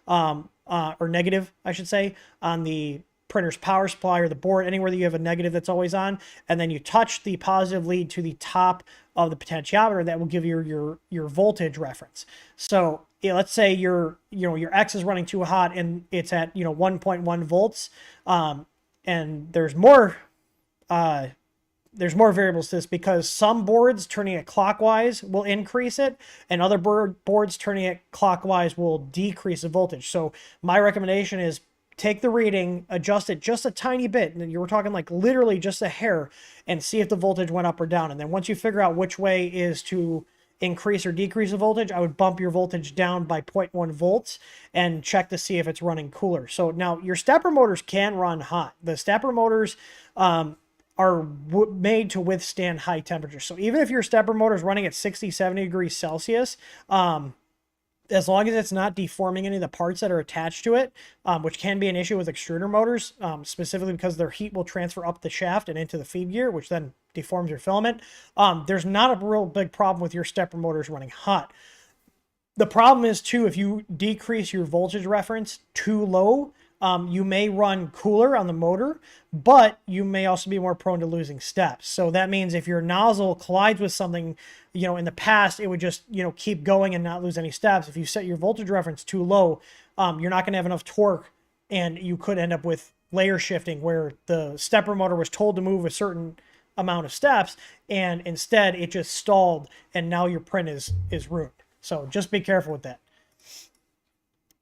or negative, I should say, on the printer's power supply or the board, anywhere that you have a negative that's always on, and then you touch the positive lead to the top of the potentiometer. That will give you your voltage reference. So let's say your X is running too hot and it's at 1.1 volts, and there's more variables to this, because some boards turning it clockwise will increase it, and other boards turning it clockwise will decrease the voltage. So my recommendation is take the reading, adjust it just a tiny bit, and you were talking like literally just a hair, and see if the voltage went up or down. And then once you figure out which way is to increase or decrease the voltage, I would bump your voltage down by 0.1 volts and check to see if it's running cooler. So now your stepper motors can run hot. The stepper motors are made to withstand high temperatures. So even if your stepper motor is running at 60, 70 degrees Celsius, as long as it's not deforming any of the parts that are attached to it, which can be an issue with extruder motors, specifically because their heat will transfer up the shaft and into the feed gear, which then deforms your filament. There's not a real big problem with your stepper motors running hot. The problem is, too, if you decrease your voltage reference too low, you may run cooler on the motor, but you may also be more prone to losing steps. So that means if your nozzle collides with something, in the past, it would just, keep going and not lose any steps. If you set your voltage reference too low, you're not going to have enough torque, and you could end up with layer shifting, where the stepper motor was told to move a certain amount of steps, and instead it just stalled, and now your print is ruined. So just be careful with that.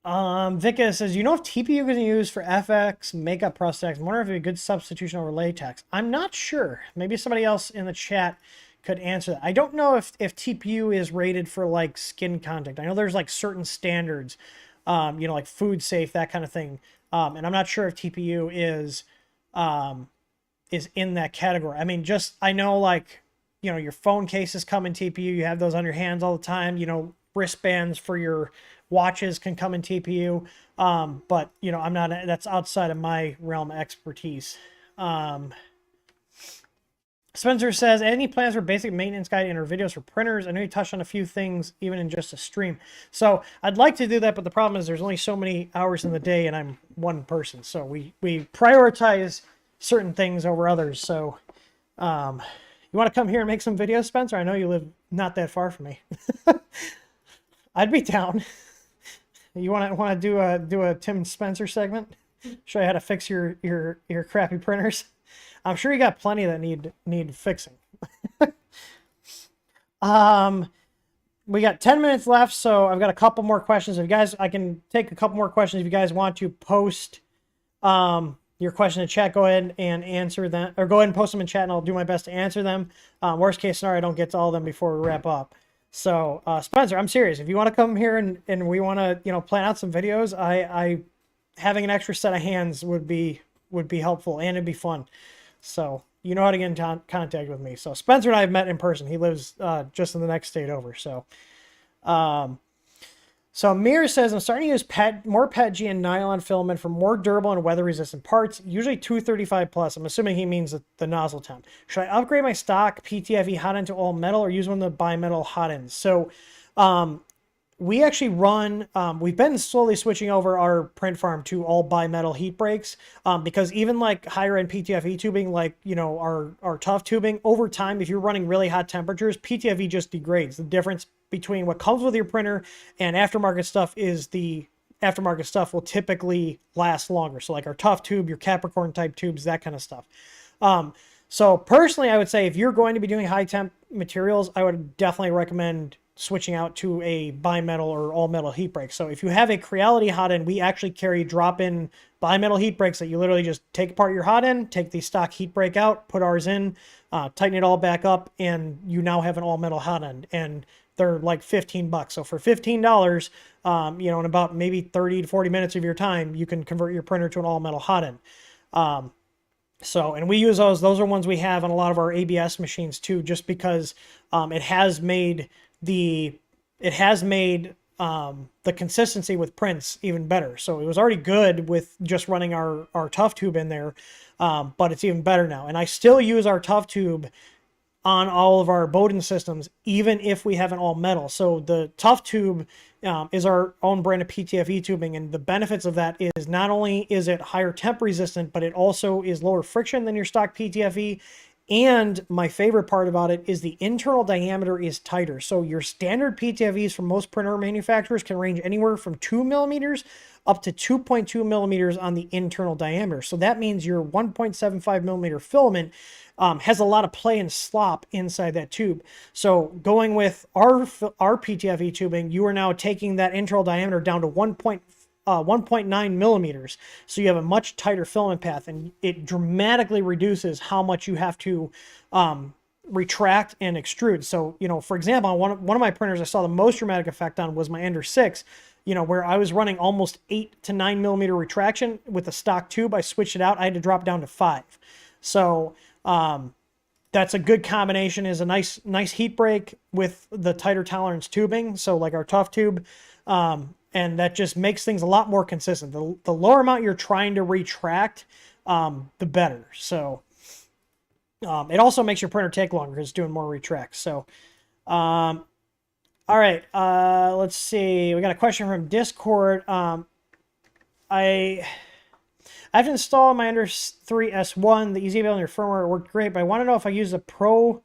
Vika says, if TPU is used for FX makeup prosthetics, I'm wondering if it's a good substitution over latex. I'm not sure. Maybe somebody else in the chat could answer that. I don't know if TPU is rated for like skin contact. I know there's like certain standards, like food safe, that kind of thing. And I'm not sure if TPU is in that category. I mean, I know like, your phone cases come in TPU. You have those on your hands all the time. Wristbands for your watches can come in TPU. But I'm not, that's outside of my realm of expertise. Spencer says, any plans for basic maintenance guide in our videos for printers? I know you touched on a few things even in just a stream. So I'd like to do that, but the problem is there's only so many hours in the day and I'm one person. So we prioritize certain things over others. So you want to come here and make some videos, Spencer? I know you live not that far from me. I'd be down. You want to do a Tim Spencer segment? Show you how to fix your crappy printers. I'm sure you got plenty that need fixing. We got 10 minutes left, so I've got a couple more questions. If you guys, I can take a couple more questions. If you guys want to post your question in chat, go ahead and answer them, or go ahead and post them in chat, and I'll do my best to answer them. Worst case scenario, I don't get to all of them before we wrap up. So, Spencer, I'm serious. If you want to come here and we want to, plan out some videos, I having an extra set of hands would be helpful, and it'd be fun. So, you know how to get in contact with me. So, Spencer and I have met in person. He lives just in the next state over. So, Mir says, I'm starting to use more PETG and nylon filament for more durable and weather-resistant parts, usually 235 plus. I'm assuming he means the nozzle temp. Should I upgrade my stock PTFE hot end to all metal or use one of the bimetal hot ends? So, we actually run, we've been slowly switching over our print farm to all bimetal heat breaks, because even like higher end PTFE tubing, like, our tough tubing, over time, if you're running really hot temperatures, PTFE just degrades. The difference between what comes with your printer and aftermarket stuff is the aftermarket stuff will typically last longer. So like our tough tube, your Capricorn type tubes, that kind of stuff. So personally, I would say if you're going to be doing high temp materials, I would definitely recommend switching out to a bimetal or all metal heat break. So if you have a Creality hot end, we actually carry drop-in bimetal heat breaks that you literally just take apart your hot end, take the stock heat break out, put ours in, tighten it all back up, and you now have an all metal hot end. And they're like 15 bucks. So for $15, you know, in about maybe 30 to 40 minutes of your time, you can convert your printer to an all metal hot end. So, and we use those. Those are ones we have on a lot of our ABS machines too, just because it has made the consistency with prints even better. So it was already good with just running our tough tube in there, but it's even better now. And I still use our tough tube on all of our Bowden systems, even if we have an all metal. So the tough tube is our own brand of PTFE tubing, and the benefits of that is not only is it higher temp resistant, but it also is lower friction than your stock PTFE. And my favorite part about it is the internal diameter is tighter. So your standard PTFEs from most printer manufacturers can range anywhere from 2 millimeters up to 2.2 millimeters on the internal diameter. So that means your 1.75 millimeter filament has a lot of play and slop inside that tube. So going with our PTFE tubing, you are now taking that internal diameter down to 1.9 millimeters. So you have a much tighter filament path, and it dramatically reduces how much you have to retract and extrude. So, you know, for example, one of my printers I saw the most dramatic effect on was my Ender 6, you know, where I was running almost 8 to 9 millimeter retraction with a stock tube. I switched it out. I had to drop down to 5. So that's a good combination, is a nice heat break with the tighter tolerance tubing. So like our tough tube, and that just makes things a lot more consistent. The lower amount you're trying to retract, the better. So it also makes your printer take longer because it's doing more retracts. So, all right, let's see. We got a question from Discord. I have to install my Ender 3 S1, the EasyABL on your firmware. It worked great, but I want to know if I use the Pro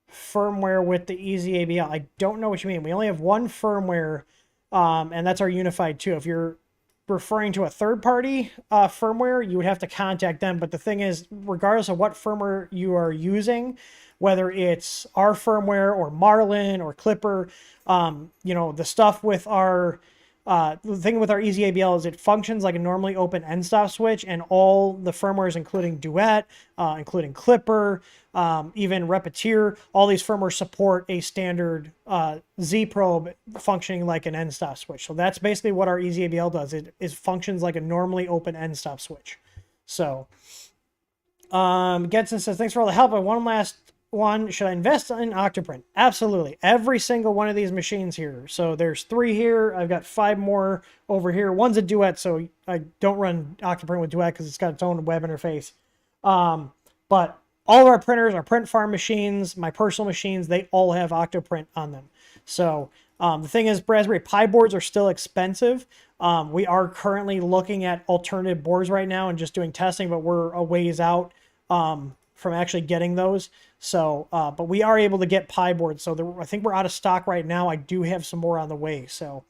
firmware with the EasyABL. I don't know what you mean. We only have one firmware, and that's our Unified 2. If you're referring to a third-party firmware, you would have to contact them. But the thing is, regardless of what firmware you are using, whether it's our firmware or Marlin or Clipper, you know, the stuff with our the thing with our EasyABL is it functions like a normally open end stop switch, and all the firmwares, including Duet, including Clipper, even Repetier, all these firmwares support a standard Z probe functioning like an end stop switch. So that's basically what our EasyABL does. It functions like a normally open end stop switch. So Getson says, thanks for all the help. I one last one. Should I invest in Octoprint? Absolutely. Every single one of these machines here. So there's 3 here. I've got 5 more over here. One's a Duet, so I don't run Octoprint with Duet because it's got its own web interface. But all of our printers, our print farm machines, my personal machines, they all have Octoprint on them. So the thing is, Raspberry Pi boards are still expensive. We are currently looking at alternative boards right now and just doing testing, but we're a ways out from actually getting those. So, but we are able to get Pi boards. So I think we're out of stock right now. I do have some more on the way. So,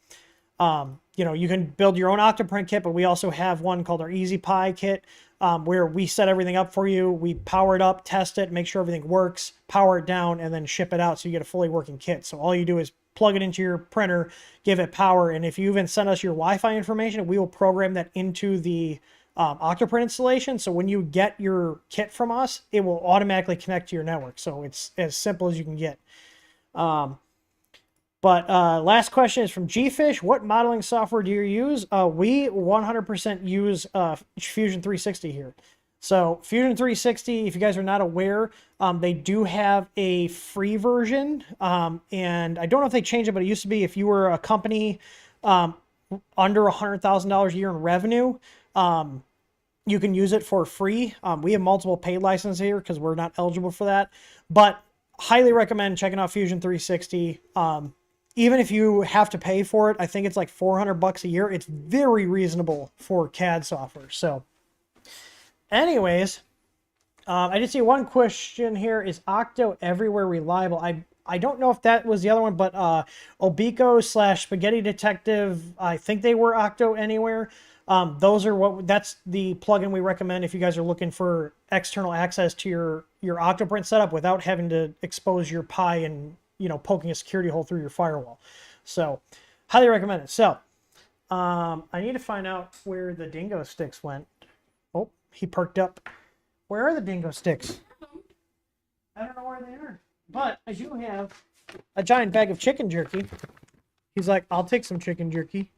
you know, you can build your own Octoprint kit, but we also have one called our Easy Pi kit, where we set everything up for you. We power it up, test it, make sure everything works, power it down, and then ship it out so you get a fully working kit. So all you do is plug it into your printer, give it power, and if you even send us your Wi-Fi information, we will program that into the Octoprint installation. So when you get your kit from us, it will automatically connect to your network. So it's as simple as you can get. But last question is from Gfish. What modeling software do you use? We 100% use Fusion 360 here. So Fusion 360, if you guys are not aware, they do have a free version. And I don't know if they changed it, but it used to be if you were a company under $100,000 a year in revenue, you can use it for free. We have multiple paid licenses here because we're not eligible for that. But highly recommend checking out Fusion 360. Even if you have to pay for it, I think it's like $400 a year. It's very reasonable for CAD software. So anyways, I did see one question here. Is Octo everywhere reliable? I don't know if that was the other one, but Obico / Spaghetti Detective, I think they were Octo Anywhere. That's the plugin we recommend if you guys are looking for external access to your Octoprint setup without having to expose your Pi and, you know, poking a security hole through your firewall. So highly recommend it. So I need to find out where the dingo sticks went. Oh, he perked up. Where are the dingo sticks? I don't know where they are. But I do have a giant bag of chicken jerky. He's like, I'll take some chicken jerky.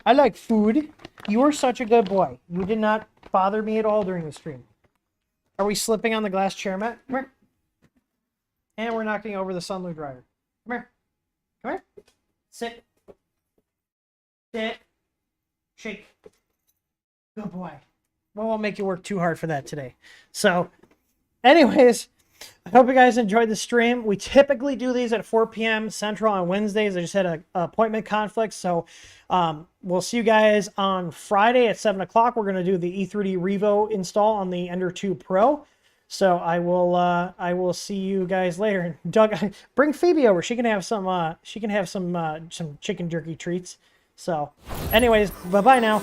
I like food. You are such a good boy. You did not bother me at all during the stream. Are we slipping on the glass chair mat? Come here. And we're knocking over the Sunlu dryer. Come here. Come here. Sit. Sit. Shake. Good boy. We won't make you work too hard for that today. So, anyways, I hope you guys enjoyed the stream. We typically do these at 4 p.m. Central on Wednesdays. I just had an appointment conflict, so we'll see you guys on Friday at 7 o'clock. We're going to do the E3D Revo install on the Ender 2 Pro. So I will see you guys later. Doug, bring Phoebe over. She can have some some chicken jerky treats. So, anyways, bye bye now.